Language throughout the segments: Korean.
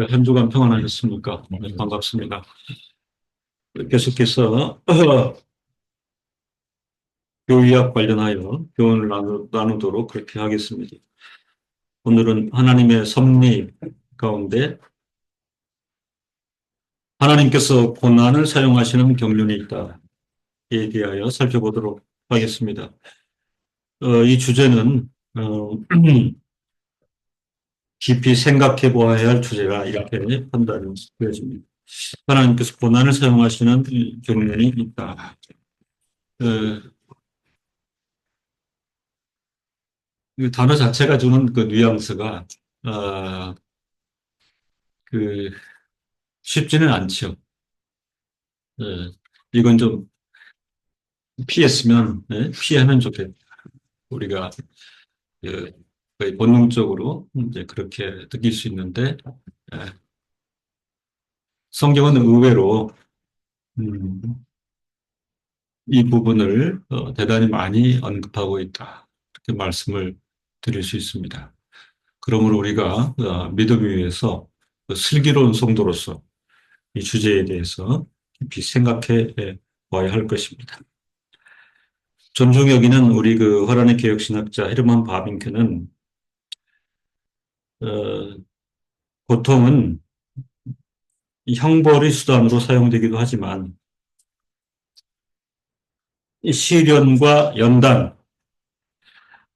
한 주간 평안하셨습니까? 네, 반갑습니다. 계속해서 교의학 관련하여 교훈을 나누도록 그렇게 하겠습니다. 오늘은 하나님의 섭리 가운데 하나님께서 고난을 사용하시는 경륜이 있다에 대하여 살펴보도록 하겠습니다. 이 주제는 깊이 생각해 보아야 할 주제라 이렇게 판단이 되어집니다. 하나님께서 고난을 사용하시는 경륜이 있다. 어, 이 단어 자체가 주는 그 뉘앙스가 어, 그 쉽지는 않죠. 예, 이건 좀 피했으면 피하면 좋겠다. 우리가 그 거의 본능적으로 이제 그렇게 느낄 수 있는데 예, 성경은 의외로 음, 이 부분을 대단히 많이 언급하고 있다. 이렇게 말씀을 드릴 수 있습니다. 그러므로 우리가 믿음 위에서 그 슬기로운 성도로서 이 주제에 대해서 깊이 생각해 봐야 할 것입니다. 존중 여기는 우리 그 화란의 개혁신학자 헤르만 바빙크는 어, 고통은 형벌의 수단으로 사용되기도 하지만 이 시련과 연단,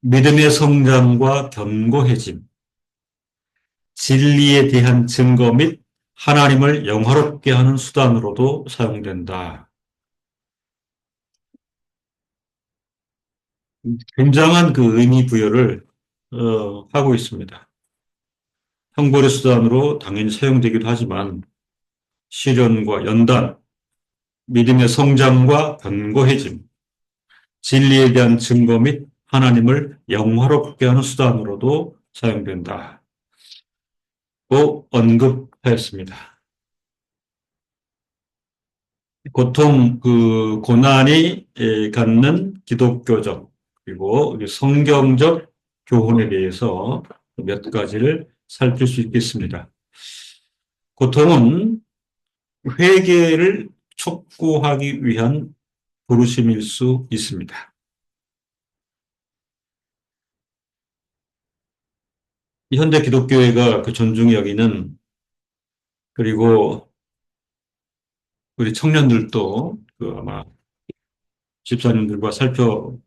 믿음의 성장과 견고해짐, 진리에 대한 증거 및 하나님을 영화롭게 하는 수단으로도 사용된다. 굉장한 그 의미 부여를 하고 있습니다. 형벌의 수단으로 당연히 사용되기도 하지만 시련과 연단, 믿음의 성장과 견고해짐, 진리에 대한 증거 및 하나님을 영화롭게 하는 수단으로도 사용된다고 언급하였습니다. 고통, 그 고난이 갖는 기독교적 그리고 성경적 교훈에 대해서 몇 가지를 살필 수 있겠습니다. 고통은 회개를 촉구하기 위한 부르심일 수 있습니다. 현대 기독교회가 그 존중히 여기는 그리고 우리 청년들도 그 아마 집사님들과 살펴봤을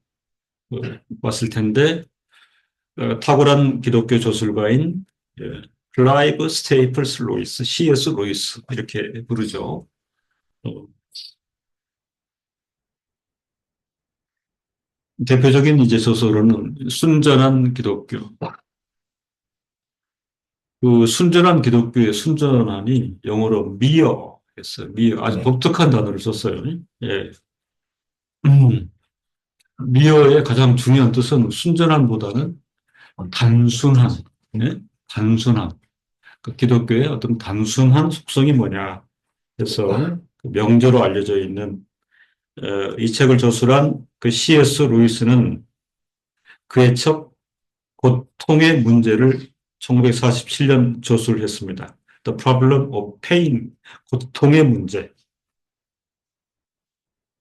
텐데 탁월한 기독교 저술가인 클라이브 스테이플스 로이스, C.S. 로이스 이렇게 부르죠. 어, 대표적인 이제 저서로는 순전한 기독교. 그 순전한 기독교의 순전함이 영어로 미어 했어요. 미어 아주 독특한 단어를 썼어요. 예. 음, 미어의 가장 중요한 뜻은 순전함보다는 단순한, 네? 단순함. 그 기독교의 어떤 단순한 속성이 뭐냐 해서 그 명제로 알려져 있는 이 책을 저술한 그 C.S. 루이스는 그의 첫 고통의 문제를 1947년 저술을 했습니다. The Problem of Pain, 고통의 문제.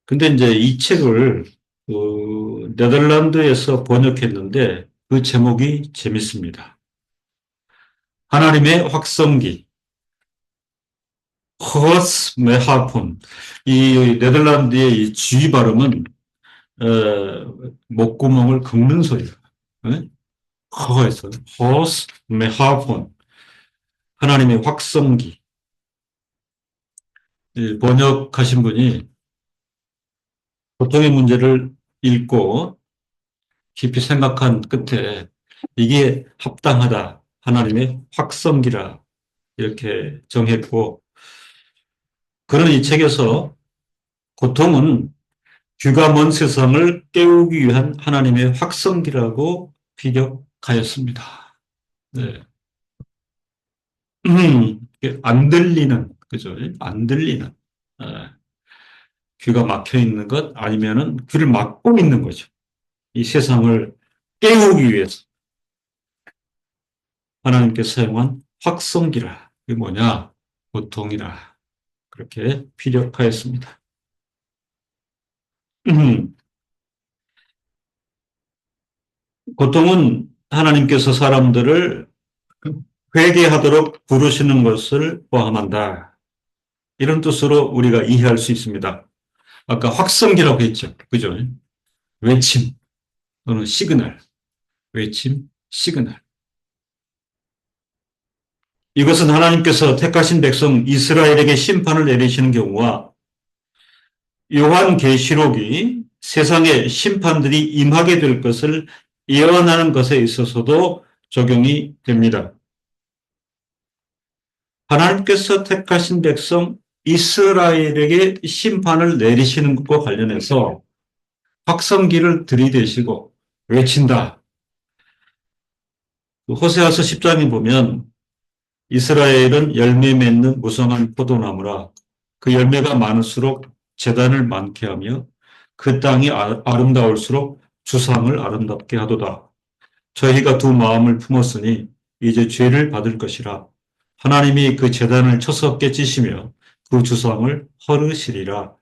근데 이제 이 책을 네덜란드에서 번역했는데 그 제목이 재밌습니다. 하나님의 확성기, 허스 메하폰. 이 네덜란드의 이 G 발음은 목구멍을 긁는 소리예요. 네? 허에서 허스 메하폰. 하나님의 확성기. 번역하신 분이 고통의 문제를 읽고 깊이 생각한 끝에 이게 합당하다. 하나님의 확성기라 이렇게 정했고 그런 이 책에서 고통은 귀가 먼 세상을 깨우기 위한 하나님의 확성기라고 피력하였습니다. 네. 안 들리는, 그죠? 안 들리는. 귀가 막혀 있는 것 아니면은 귀를 막고 있는 거죠. 이 세상을 깨우기 위해서 하나님께서 사용한 확성기라. 그게 뭐냐? 고통이라. 그렇게 피력하였습니다. 고통은 하나님께서 사람들을 회개하도록 부르시는 것을 포함한다. 이런 뜻으로 우리가 이해할 수 있습니다. 아까 확성기라고 했죠. 그죠? 외침 또는 시그널. 외침, 시그널. 이것은 하나님께서 택하신 백성 이스라엘에게 심판을 내리시는 경우와 요한계시록이 세상에 심판들이 임하게 될 것을 예언하는 것에 있어서도 적용이 됩니다. 하나님께서 택하신 백성 이스라엘에게 심판을 내리시는 것과 관련해서 확성기를 들이대시고 외친다. 호세아서 10장에 보면 이스라엘은 열매 맺는 무성한 포도나무라 그 열매가 많을수록 재단을 많게 하며 그 땅이 아름다울수록 주상을 아름답게 하도다. 저희가 두 마음을 품었으니 이제 죄를 받을 것이라. 하나님이 그 재단을 쳐서 깨치시며 그 주상을 헐으시리라.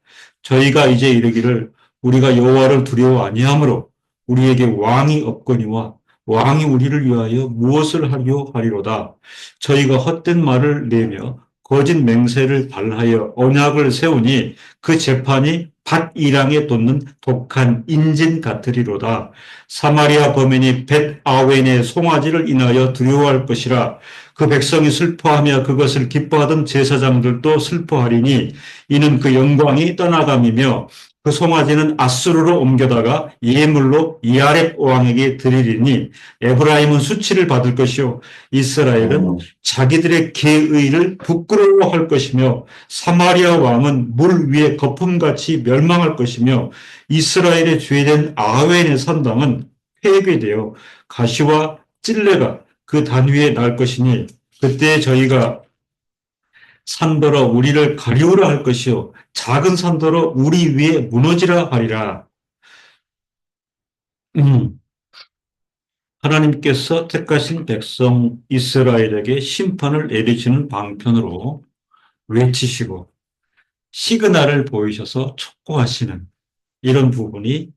저희가 이제 이르기를 우리가 여호와를 두려워 아니하므로 우리에게 왕이 없거니와 왕이 우리를 위하여 무엇을 하려 하리로다. 저희가 헛된 말을 내며 거짓 맹세를 발하여 언약을 세우니 그 재판이 밭이랑에 돋는 독한 인진 같으리로다. 사마리아 거민이 벳 아웬의 송아지를 인하여 두려워할 것이라. 그 백성이 슬퍼하며 그것을 기뻐하던 제사장들도 슬퍼하리니 이는 그 영광이 떠나감이며 그 송아지는 아수르로 옮겨다가 예물로 이아렙 왕에게 드리리니 에브라임은 수치를 받을 것이요 이스라엘은 자기들의 계의를 부끄러워할 것이며 사마리아 왕은 물 위에 거품같이 멸망할 것이며 이스라엘의 죄된 아웬의 산당은 폐괴되어 가시와 찔레가 그 단 위에 날 것이니 그때 저희가 산더러 우리를 가리우라 할 것이요 작은 산더러 우리 위에 무너지라 하리라. 하나님께서 택하신 백성 이스라엘에게 심판을 내리시는 방편으로 외치시고 시그널을 보이셔서 촉구하시는 이런 부분이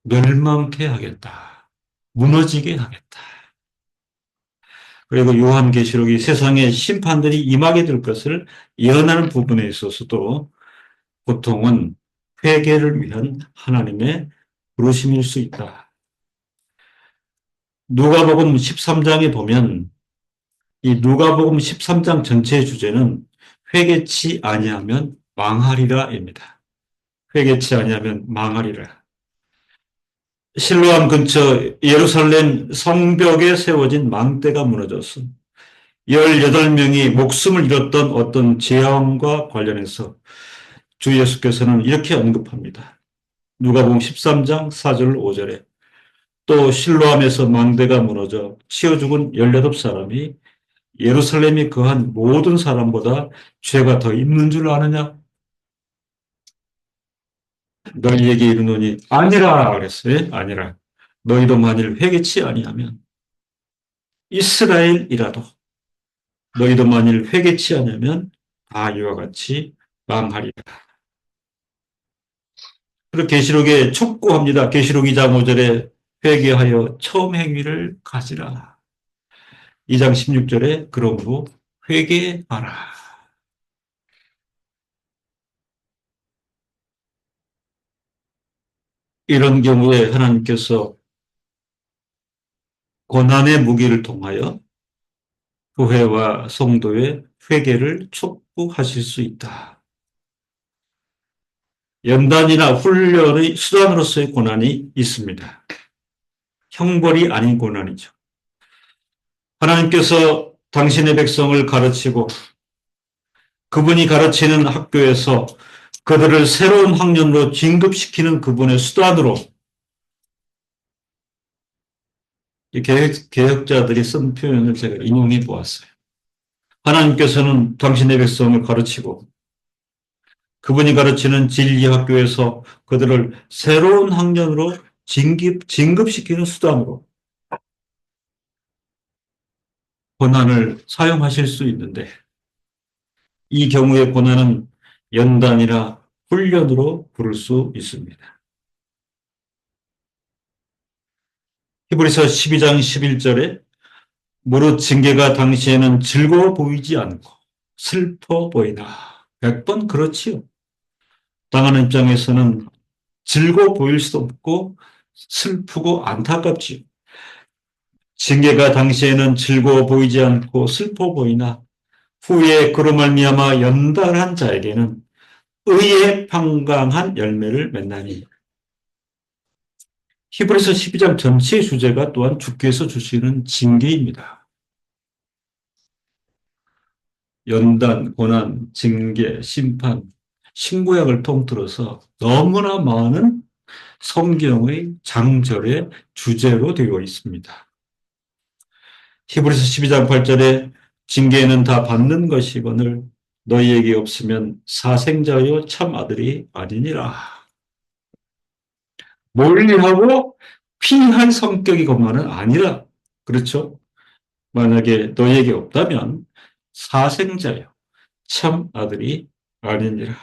멸망케 하겠다. 무너지게 하겠다. 그리고 요한계시록이 세상에 심판들이 임하게 될 것을 예언하는 부분에 있어서도 고통은 회개를 위한 하나님의 부르심일 수 있다. 누가복음 13장에 보면 이 누가복음 13장 전체의 주제는 회개치 아니하면 망하리라입니다. 회개치 아니하면 망하리라. 실로암 근처 예루살렘 성벽에 세워진 망대가 무너졌어. 18명이 목숨을 잃었던 어떤 재앙과 관련해서 주 예수께서는 이렇게 언급합니다. 누가복음 13장 4절 5절에 또 실로암에서 망대가 무너져 치어 죽은 18사람이 예루살렘이 거한 모든 사람보다 죄가 더 있는 줄 아느냐? 너희에게 이르노니 아니라 그랬어요. 아니라. 너희도 만일 회개치 아니하면 이스라엘이라도 너희도 만일 회개치 아니하면 다 이와 같이 망하리라. 그리고 계시록에 촉구합니다. 계시록 2장 5절에 회개하여 처음 행위를 가지라. 2장 16절에 그러므로 회개하라. 이런 경우에 하나님께서 고난의 무기를 통하여 교회와 성도의 회개를 촉구하실 수 있다. 연단이나 훈련의 수단으로서의 고난이 있습니다. 형벌이 아닌 고난이죠. 하나님께서 당신의 백성을 가르치고 그분이 가르치는 학교에서 그들을 새로운 학년으로 진급시키는 그분의 수단으로 개혁자들이 쓴 표현을 제가 인용해 보았어요. 하나님께서는 당신의 백성을 가르치고 그분이 가르치는 진리 학교에서 그들을 새로운 학년으로 진급시키는 수단으로 고난을 사용하실 수 있는데 이 경우의 고난은 연단이라 훈련으로 부를 수 있습니다. 히브리서 12장 11절에 무릇 징계가 당시에는 즐거워 보이지 않고 슬퍼 보이나 100번 그렇지요. 당하는 입장에서는 즐거워 보일 수도 없고 슬프고 안타깝지요. 징계가 당시에는 즐거워 보이지 않고 슬퍼 보이나 후에 그로 말미암아 연단한 자에게는 의의 평강한 열매를 맺나니. 히브리서 12장 전체의 주제가 또한 주께서 주시는 징계입니다. 연단, 고난, 징계, 심판, 신구약을 통틀어서 너무나 많은 성경의 장절의 주제로 되어 있습니다. 히브리서 12장 8절에 징계는 다 받는 것이거늘 너희에게 없으면 사생자요 참 아들이 아니니라. 멀리하고 피할 성격이건만은 아니라. 그렇죠? 만약에 너희에게 없다면 사생자요 참 아들이 아니니라.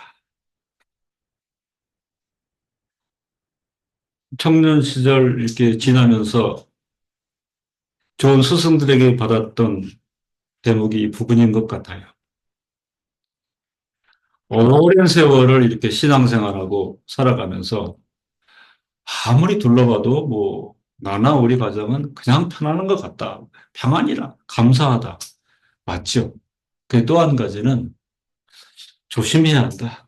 청년 시절 이렇게 지나면서 좋은 스승들에게 받았던 대목이 이 부분인 것 같아요. 오랜 세월을 이렇게 신앙생활하고 살아가면서 아무리 둘러봐도 뭐 나나 우리 가정은 그냥 편안한 것 같다. 평안이라 감사하다. 맞죠? 그 또 한 가지는 조심해야 한다.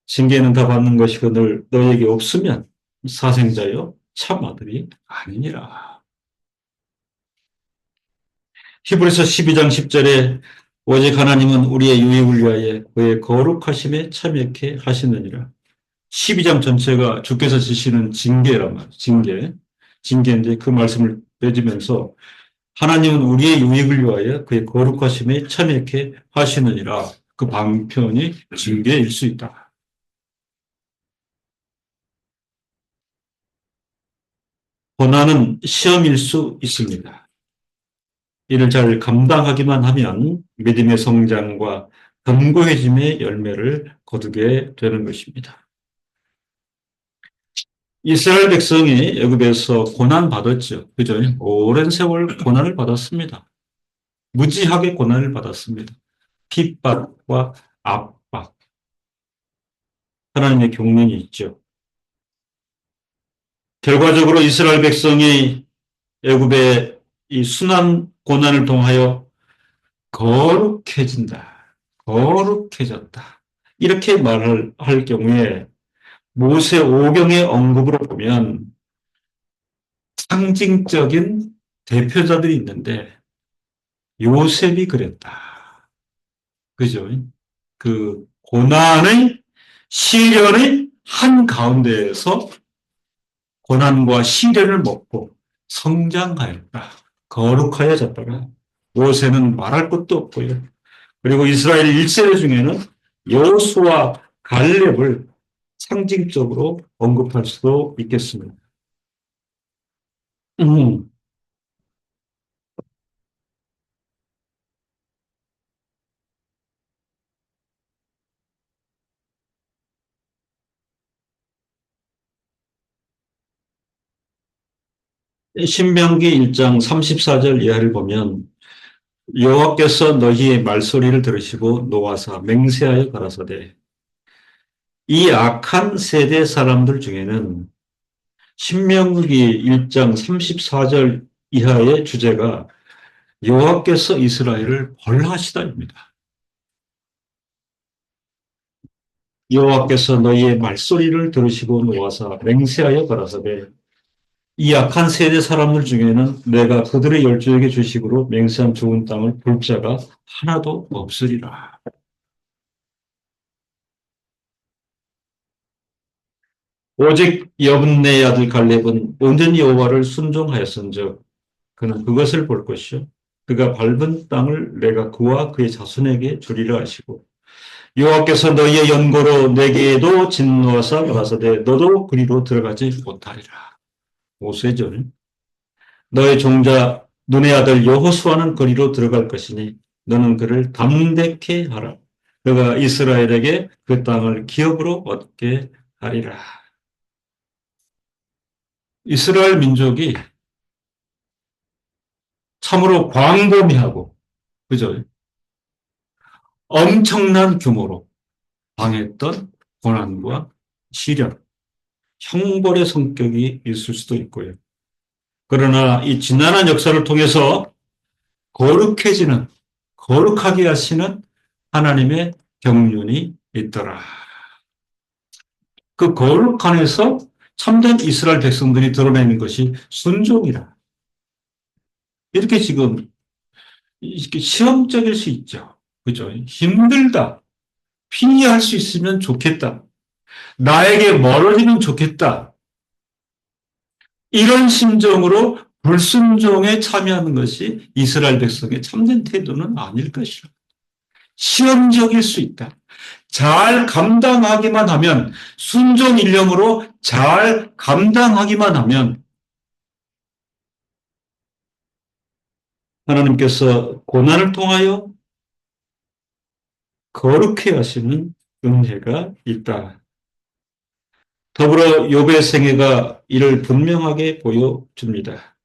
징계는 다 받는 것이거늘 너에게 없으면 사생자여 참 아들이 아니니라. 히브리서 12장 10절에 오직 하나님은 우리의 유익을 위하여 그의 거룩하심에 참여케 하시느니라. 12장 전체가 주께서 지시는 징계란 말이에요. 징계인데 그 말씀을 맺으면서 하나님은 우리의 유익을 위하여 그의 거룩하심에 참여케 하시느니라. 그 방편이 징계일 수 있다. 고난은 시험일 수 있습니다. 이를 잘 감당하기만 하면 믿음의 성장과 견고해짐의 열매를 거두게 되는 것입니다. 이스라엘 백성이 애굽에서 고난 받았죠. 그죠? 오랜 세월 고난을 받았습니다. 무지하게 고난을 받았습니다. 핍박과 압박, 하나님의 경륜이 있죠. 결과적으로 이스라엘 백성이 애굽의 이 순환 고난을 통하여 거룩해진다. 거룩해졌다. 이렇게 말을 할 경우에 모세 오경의 언급으로 보면 상징적인 대표자들이 있는데 요셉이 그랬다. 그죠? 그 고난의 시련의 한 가운데에서 고난과 시련을 먹고 성장하였다. 거룩하여졌다가 모세는 말할 것도 없고요. 그리고 이스라엘 1세대 중에는 여호수아 갈렙을 상징적으로 언급할 수도 있겠습니다. 음, 신명기 1장 34절 이하를 보면 여호와께서 너희의 말소리를 들으시고 노하사 맹세하여 가라사대 이 악한 세대 사람들 중에는 신명기 1장 34절 이하의 주제가 여호와께서 이스라엘을 벌하시다입니다. 여호와께서 너희의 말소리를 들으시고 노하사 맹세하여 가라사대 이 악한 세대 사람들 중에는 내가 그들의 열조에게 주식으로 맹세한 좋은 땅을 볼 자가 하나도 없으리라. 오직 여분네 아들 갈렙은 온전히 여호와를 순종하였은즉 그는 그것을 볼 것이요 그가 밟은 땅을 내가 그와 그의 자손에게 주리라 하시고 여호와께서 너희의 연고로 내게도 진노하사 가라사대 너도 그리로 들어가지 못하리라. 오세절 너의 종자 눈의 아들 여호수아는 거리로 들어갈 것이니 너는 그를 담대케 하라. 그가 이스라엘에게 그 땅을 기업으로 얻게 하리라. 이스라엘 민족이 참으로 광범위하고, 그죠? 엄청난 규모로 당했던 고난과 시련, 형벌의 성격이 있을 수도 있고요. 그러나 이 지난한 역사를 통해서 거룩해지는, 거룩하게 하시는 하나님의 경륜이 있더라. 그 거룩 안에서 참된 이스라엘 백성들이 드러내는 것이 순종이라. 이렇게 지금 이렇게 시험적일 수 있죠. 그죠? 힘들다. 피할 수 있으면 좋겠다. 나에게 멀어지면 좋겠다. 이런 심정으로 불순종에 참여하는 것이 이스라엘 백성의 참된 태도는 아닐 것이라. 시험적일 수 있다. 잘 감당하기만 하면, 순종 일념으로 잘 감당하기만 하면 하나님께서 고난을 통하여 거룩해 하시는 은혜가 있다. 더불어 욥의 생애가 이를 분명하게 보여줍니다.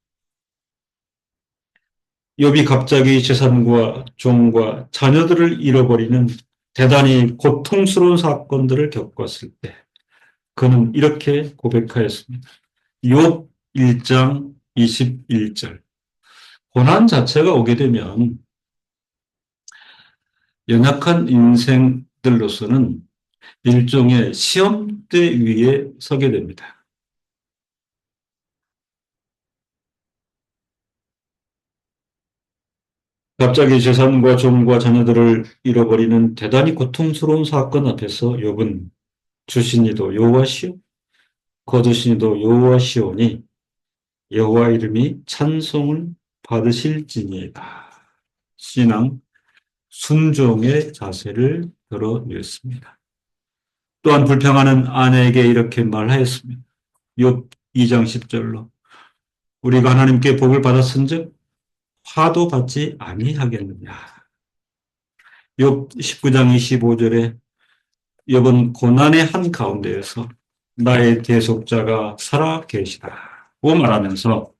욥이 갑자기 재산과 종과 자녀들을 잃어버리는 대단히 고통스러운 사건들을 겪었을 때 그는 이렇게 고백하였습니다. 욥 1장 21절. 고난 자체가 오게 되면 연약한 인생들로서는 일종의 시험대 위에 서게 됩니다. 갑자기 재산과 종과 자녀들을 잃어버리는 대단히 고통스러운 사건 앞에서 욥은 주신 이도 여호와시오 거두신 이도 여호와시오니 여호와 이름이 찬송을 받으실지니이다. 신앙 순종의 자세를 드러냈습니다. 또한 불평하는 아내에게 이렇게 말하였습니다. 욥 2장 10절로 우리가 하나님께 복을 받았은즉 화도 받지 아니하겠느냐. 욥 19장 25절에 욥은 고난의 한 가운데에서 나의 대속자가 살아 계시다고 말하면서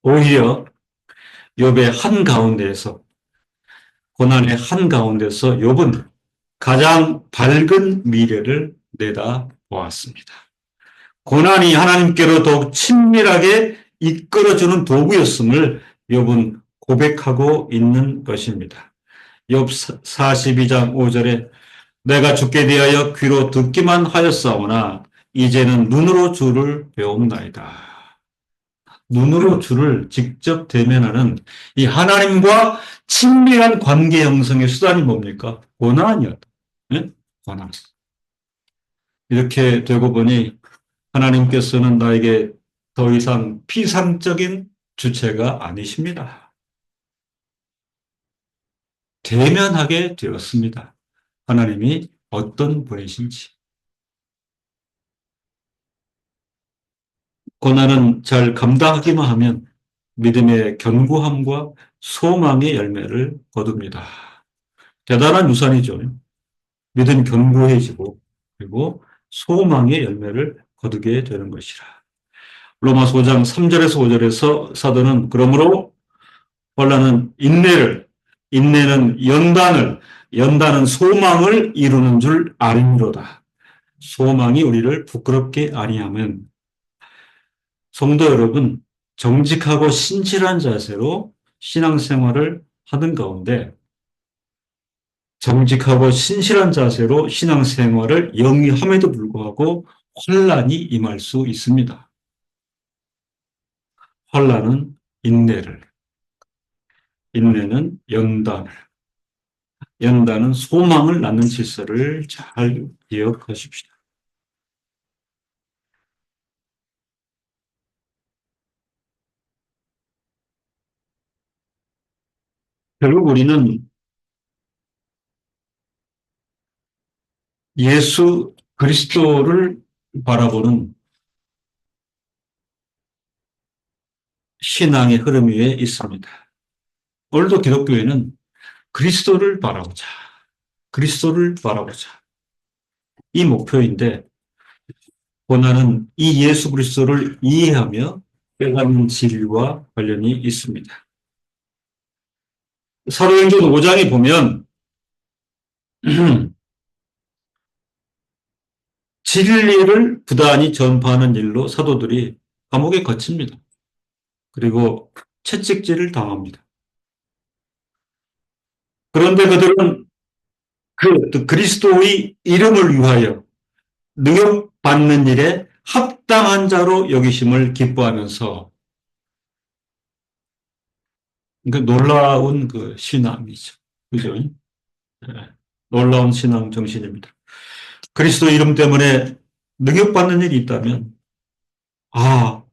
오히려 욥의 한 가운데에서 고난의 한 가운데서 욥은 가장 밝은 미래를 내다보았습니다. 고난이 하나님께로 더욱 친밀하게 이끌어주는 도구였음을 욥은 고백하고 있는 것입니다. 욥 42장 5절에 내가 죽게 되하여 귀로 듣기만 하였사오나 이제는 눈으로 주를 배움나이다. 눈으로 주를 직접 대면하는 이 하나님과 친밀한 관계 형성의 수단이 뭡니까? 고난이었다. 네? 고난. 이렇게 되고 보니 하나님께서는 나에게 더 이상 피상적인 주체가 아니십니다. 대면하게 되었습니다. 하나님이 어떤 분이신지. 고난은 잘 감당하기만 하면 믿음의 견고함과 소망의 열매를 거둡니다. 대단한 유산이죠. 믿음이 견고해지고 그리고 소망의 열매를 거두게 되는 것이라. 로마서 5장 3절에서 5절에서 사도는 그러므로 혼란은 인내를, 인내는 연단을, 연단은 소망을 이루는 줄 아림이로다. 소망이 우리를 부끄럽게 아니하면 성도 여러분 정직하고 신실한 자세로 신앙생활을 하는 가운데 정직하고 신실한 자세로 신앙생활을 영위함에도 불구하고 혼란이 임할 수 있습니다. 혼란은 인내를, 인내는 연단을, 연단은 소망을 낳는 질서를 잘 기억하십시오. 결국 우리는 예수 그리스도를 바라보는 신앙의 흐름 위에 있습니다. 오늘도 기독교회는 그리스도를 바라보자. 그리스도를 바라보자. 이 목표인데 고난은 이 예수 그리스도를 이해하며 깨닫는 진리와 관련이 있습니다. 사도행전 5장에 보면 진리를 부단히 전파하는 일로 사도들이 감옥에 갇힙니다. 그리고 채찍질을 당합니다. 그런데 그들은 그 그리스도의 이름을 위하여 능욕받는 일에 합당한 자로 여기심을 기뻐하면서 그 놀라운 그 신앙이죠. 그죠? 네. 놀라운 신앙 정신입니다. 그리스도 이름 때문에 능욕받는 일이 있다면, 아,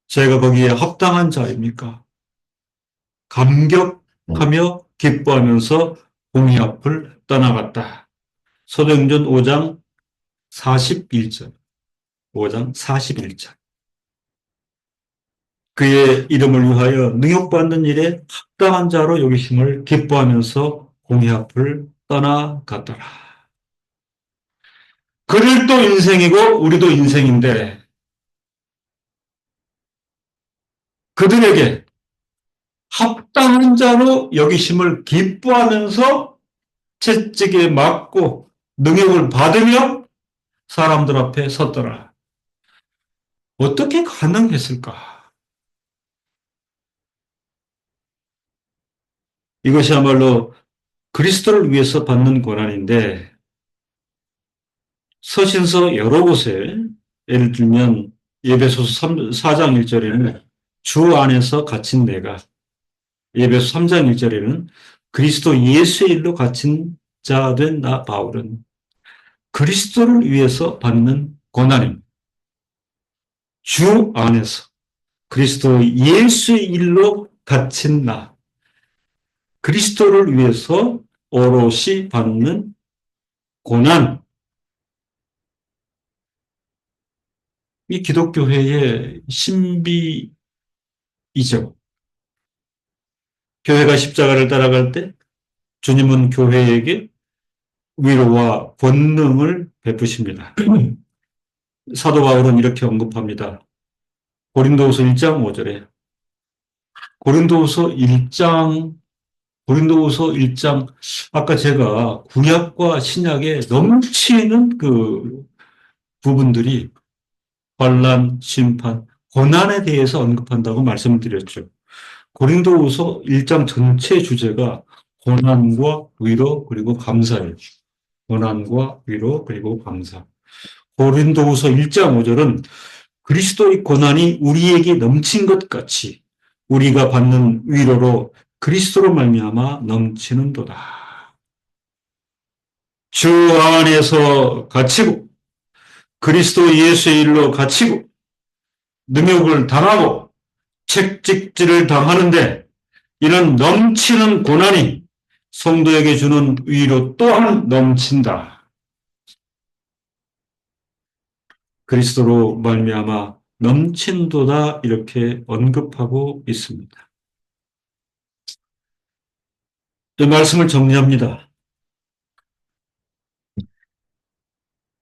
제가 거기에 합당한 자입니까? 감격하며 기뻐하면서 공의 앞을 떠나갔다. 사도행전 5장 41절. 5장 41절. 그의 이름을 위하여 능욕받는 일에 합당한 자로 여기심을 기뻐하면서 공의 앞을 떠나갔더라. 그들도 인생이고 우리도 인생인데 그들에게 합당한 자로 여기심을 기뻐하면서 채찍에 맞고 능욕을 받으며 사람들 앞에 섰더라. 어떻게 가능했을까? 이것이야말로 그리스도를 위해서 받는 고난인데 서신서 여러 곳에 예를 들면 예배소서 4장 1절에는 주 안에서 갇힌 내가, 예배소 3장 1절에는 그리스도 예수의 일로 갇힌 자 된 나 바울은 그리스도를 위해서 받는 고난입니다. 주 안에서 그리스도 예수의 일로 갇힌 나, 그리스도를 위해서 오롯이 받는 고난, 이 기독교회의 신비이죠. 교회가 십자가를 따라갈 때 주님은 교회에게 위로와 권능을 베푸십니다. 사도 바울은 이렇게 언급합니다. 고린도후서 1장 5절에 고린도후서 1장 고린도후서 1장 아까 제가 구약과 신약에 넘치는 그 부분들이 환난, 심판, 고난에 대해서 언급한다고 말씀드렸죠. 고린도후서 1장 전체 주제가 고난과 위로 그리고 감사예요. 고난과 위로 그리고 감사. 고린도후서 1장 5절은 그리스도의 고난이 우리에게 넘친 것 같이 우리가 받는 위로로 그리스도로 말미암아 넘치는도다. 주 안에서 갇히고 그리스도 예수의 일로 갇히고 능욕을 당하고 책찍질을 당하는데 이런 넘치는 고난이 성도에게 주는 위로 또한 넘친다. 그리스도로 말미암아 넘친도다 이렇게 언급하고 있습니다. 이 말씀을 정리합니다.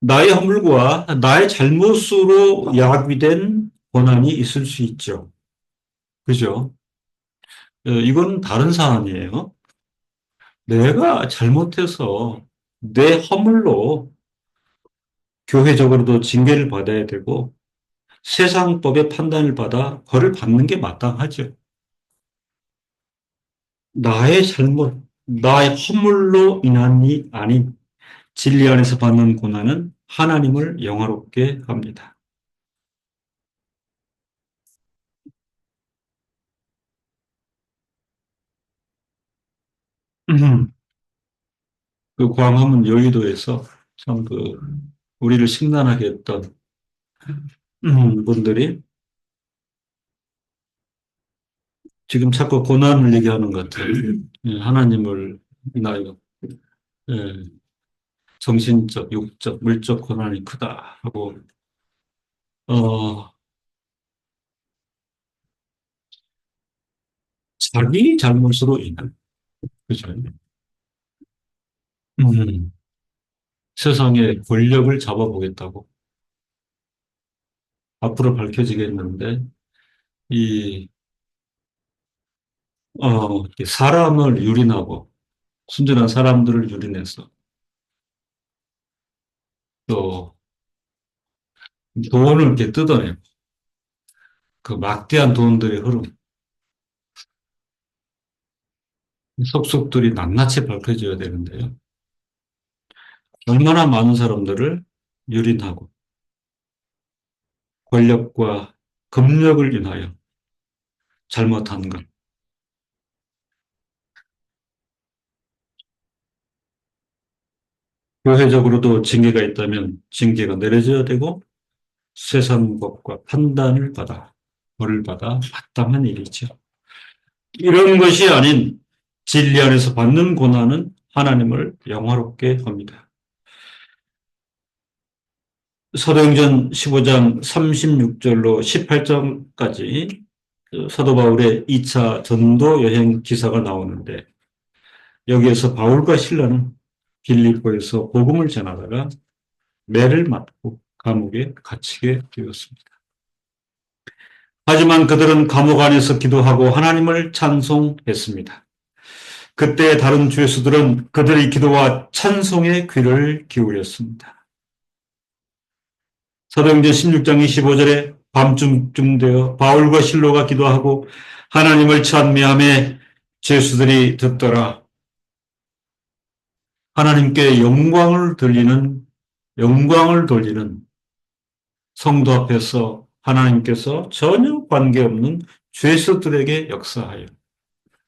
나의 허물과 나의 잘못으로 야기된 고난이 있을 수 있죠. 그죠? 이건 다른 사안이에요. 내가 잘못해서 내 허물로 교회적으로도 징계를 받아야 되고 세상법의 판단을 받아 벌을 받는 게 마땅하죠. 나의 잘못, 나의 허물로 인한이 아닌 진리 안에서 받는 고난은 하나님을 영화롭게 합니다. 그 광화문 여의도에서 참 그 우리를 심란하게 했던 분들이 지금 자꾸 고난을 얘기하는 것 같아요. 하나님을 인하여 예, 정신적, 육적, 물적 고난이 크다 하고 어, 자기 잘못으로 인한, 그죠? 음, 세상의 권력을 잡아보겠다고 앞으로 밝혀지겠는데, 이, 이렇게 사람을 유린하고, 순전한 사람들을 유린해서, 또, 돈을 이렇게 뜯어내고, 그 막대한 돈들의 흐름, 속속들이 낱낱이 밝혀져야 되는데요. 얼마나 많은 사람들을 유린하고, 권력과 금력을 인하여 잘못한 것. 교회적으로도 징계가 있다면 징계가 내려져야 되고, 세상 법과 판단을 받아, 벌을 받아 마땅한 일이죠. 이런 것이 아닌 진리 안에서 받는 고난은 하나님을 영화롭게 합니다. 사도행전 15장 36절로 18장까지 사도 바울의 2차 전도 여행 기사가 나오는데, 여기에서 바울과 실라는 빌립보에서 복음을 전하다가 매를 맞고 감옥에 갇히게 되었습니다. 하지만 그들은 감옥 안에서 기도하고 하나님을 찬송했습니다. 그때 다른 죄수들은 그들의 기도와 찬송에 귀를 기울였습니다. 사도행전 16장 25절에 밤쯤 되어 바울과 실로가 기도하고 하나님을 찬미하며 죄수들이 듣더라. 하나님께 영광을 돌리는 성도 앞에서 하나님께서 전혀 관계없는 죄수들에게 역사하여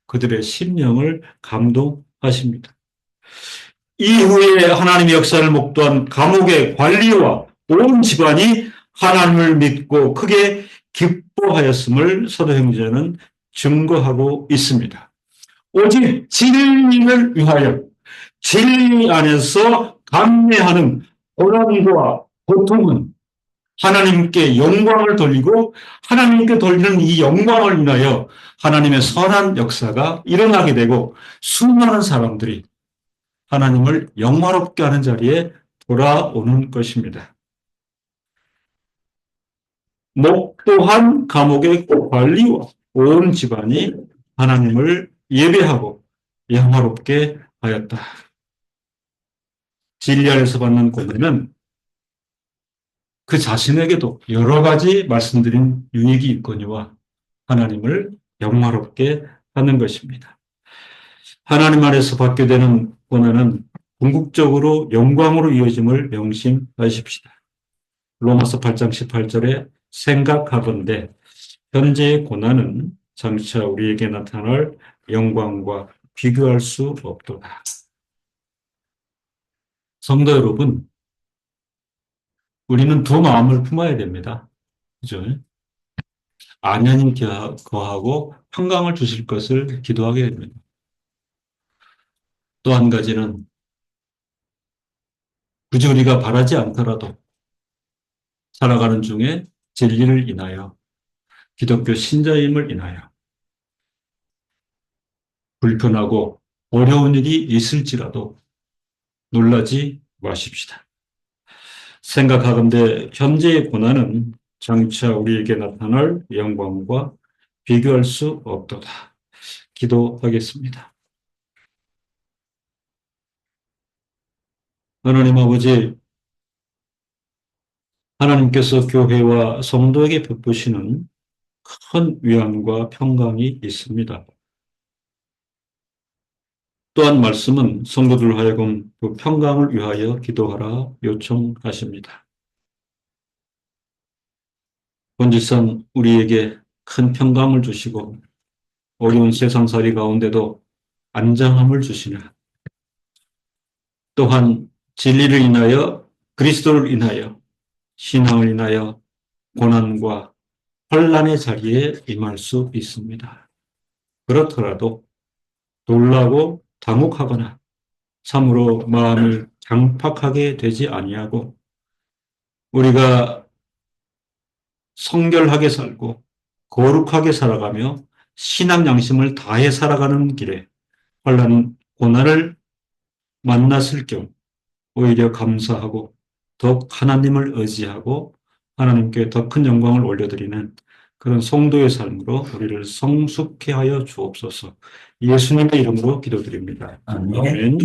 그들의 심령을 감동하십니다. 이후에 하나님의 역사를 목도한 감옥의 관리와 온 집안이 하나님을 믿고 크게 기뻐하였음을 사도행전은 증거하고 있습니다. 오직 진리를 위하여 진리 안에서 감내하는 고난과 고통은 하나님께 영광을 돌리고 하나님께 돌리는 이 영광을 인하여 하나님의 선한 역사가 일어나게 되고 수많은 사람들이 하나님을 영화롭게 하는 자리에 돌아오는 것입니다. 목도한 감옥의 관리와 온 집안이 하나님을 예배하고 영화롭게 하였다. 진리 안에서 받는 고난은 그 자신에게도 여러 가지 말씀드린 유익이 있거니와 하나님을 영화롭게 하는 것입니다. 하나님 안에서 받게 되는 고난은 궁극적으로 영광으로 이어짐을 명심하십시다. 로마서 8장 18절에 생각하건대 현재의 고난은 장차 우리에게 나타날 영광과 비교할 수 없도다. 성도 여러분, 우리는 두 마음을 품어야 됩니다. 그죠? 안연히 거하고 평강을 주실 것을 기도하게 됩니다. 또 한 가지는 굳이 우리가 바라지 않더라도 살아가는 중에 진리를 인하여 기독교 신자임을 인하여 불편하고 어려운 일이 있을지라도 놀라지 마십시다. 생각하건대 현재의 고난은 장차 우리에게 나타날 영광과 비교할 수 없도다. 기도하겠습니다. 하나님 아버지, 하나님께서 교회와 성도에게 베푸시는 큰 위안과 평강이 있습니다. 또한 말씀은 성도들 하여금 그 평강을 위하여 기도하라 요청하십니다. 본질상 우리에게 큰 평강을 주시고 어려운 세상살이 가운데도 안정함을 주시나, 또한 진리를 인하여 그리스도를 인하여 신앙을 인하여 고난과 환난의 자리에 임할 수 있습니다. 그렇더라도 놀라고 당혹하거나 참으로 마음이 강팍하게 되지 아니하고 우리가 성결하게 살고 거룩하게 살아가며 신앙 양심을 다해 살아가는 길에 환난, 고난을 만났을 경우 오히려 감사하고 더욱 하나님을 의지하고 하나님께 더 큰 영광을 올려드리는 그런 성도의 삶으로 우리를 성숙케 하여 주옵소서. 예수님의 이름으로 기도드립니다. 아멘. 아멘.